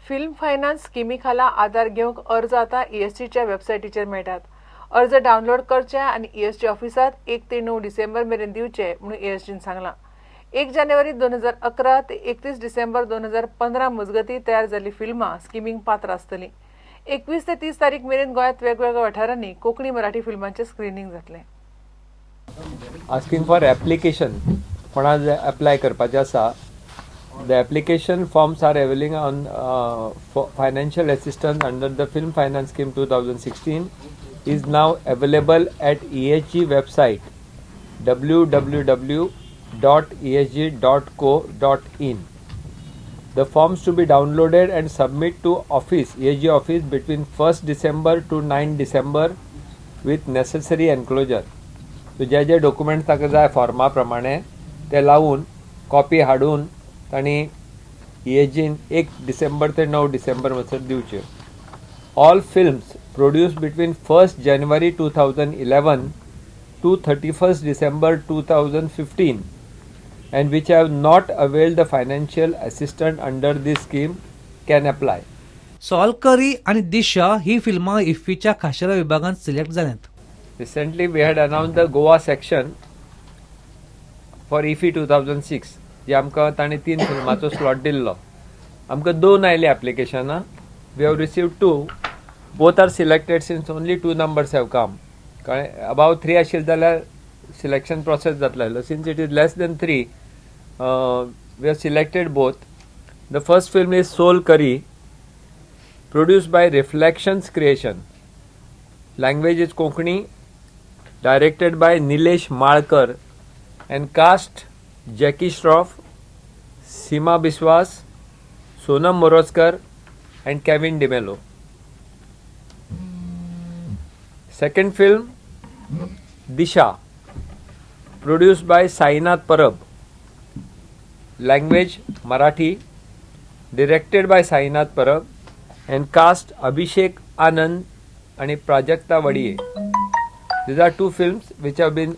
Film finance स्किमी खाला आधार घेवंक अर्ज आता ESGच्या वेबसायटीचेर मेळटात. अर्ज डावनलोड करचे आनी ESG ऑफिसांत 1 ते 9 डिसेंबर मेरेन दिवचे म्हणून ESGन सांगलां. 1 जानेवारी 2011 ते 31 डिसेंबर 2015 मजगतीं तयार जाल्ली फिल्मां स्किमीक पात्र आसतलीं. 21 ते 30 तारीख मेरेन गोंयांत वेगवेगळ्या वाठारांनी कोंकणी मराठी फिल्मांचें स्क्रिनींग जातलें. Asking for application कोणा apply करपाचें आसा. The application forms are available on financial assistance under the Film Finance Scheme 2016 is now available at ESG website www.esg.co.in. The forms to be downloaded and submit to ESG office between 1st December to 9 December with necessary enclosure. So जे documents ताका जाय फॉर्मा प्रमाणे ते लावून copy हाडून तांणी ESGन 1 डिसेंबर ते 9 डिसेंबर वचर दिवचे. All films produced between 1st January 2011 to 31st December 2015 and which have not availed the financial assistance under this scheme can apply. Solkadhi आणि दिशा ही फिल्मां इफ्फीच्या खाशेल्या विभागांत सिलेक्ट जाल्यात. Recently we had announced the Goa section for IFFI 2006 जे आमकां तांणी 3 फिल्माचो slot दिल्लो. आमकां 2 आयले एप्लिकेशनां. We have received 2. Both are selected since only 2 numbers have come. कळ्ळें. अबाव 3 आशिल्ले जाल्यार सिलेक्शन प्रोसेस जातलो. Since it is less than 3 we have selected both. The first film is Sol Curry produced by reflections creation. Language is Konkani. Directed by Nilesh Malkar and cast Jackie Shroff, Seema Biswas, Sonam Morozkar and Kevin DeMello. Second film, Disha, produced by Sainath Parab. Language Marathi, directed by Sainath Parab and cast Abhishek Anand and Prajakta Vadiye. These are 2 films which have been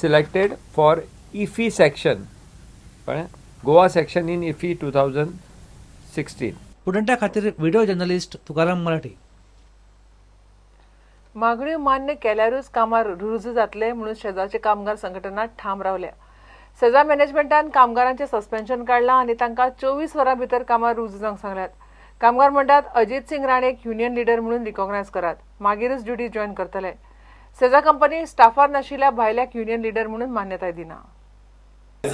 selected for IFFI section, Goa section in IFFI 2016. स्टुडंटा खातीर video journalist Tukaram Marathi. मागण्यो मान्य केल्यारूच कामार रुजू जातले म्हणून शेजारचे कामगार संघटना ठाम रावल्या. सेजा मॅनेजमेंटान कामगारांचे सस्पेन्शन काढलां आनी तांकां 24 वरां भितर कामार रुजू जावंक सांगल्यात. कामगार म्हणटात अजित सिंग राणेक युनियन लिडर म्हणून रिकॉग्नायज करात, मागीरच ड्युटी जॉइन करतले. सेजा कंपनी स्टाफार नाशिल्ल्या भायल्याक युनियन लिडर म्हणून मान्यताय दिना.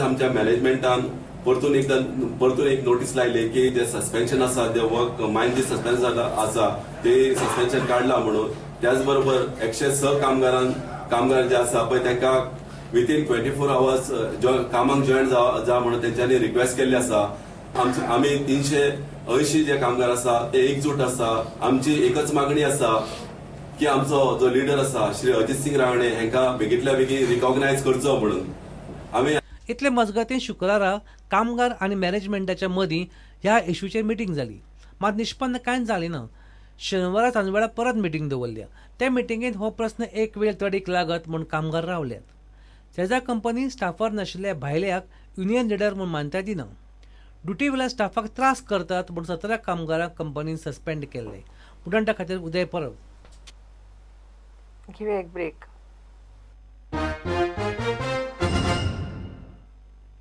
आमच्या मॅनेजमेंटान परतून एक नोटीस लायली की जे सस्पेन्शन आसा ते वर्क मायन जे सस्पेन्शन आसा ते सस्पेन्शन काढला म्हणून. त्याच बरोबर 106 कामगार जे आसा पळय तांकां विथीन 24 आवर्स कामाक जॉइन जा म्हणून तेंच्यांनी रिक्वेस्ट केल्ली आसा. आमी 380 जे कामगार आसा ते एकजूट आसा. आमची एकच मागणी आसा की आमचो जो लिडर आसा श्री अजित सिंग राणे हांकां बेगींतल्या बेगीन रिकॉग्नायज करचो म्हणून. आमी इतले मजगतीं शुक्रारा कामगार आनी मॅनेजमेंटाच्या मदीं ह्या इश्यूचेर मिटींग जाली. मात निष्पन्न कांयच जालें ना. शेनवारा सांजवेळा परत मिटींग दवरल्या. त्या मिटींगेंत हो प्रस्न एक वेळ तडीक लागत म्हूण कामगार रावल्यात. सेजा कंपनी स्टाफार नाशिल्ल्या भायल्याक युनियन लिडर म्हूण मान्यताय दिना. ड्युटी वेळार स्टाफाक त्रास करतात म्हूण 17 कामगारांक कंपनीन सस्पेंड केल्ले. स्टुडंटा खातीर उदय परब. Give a break.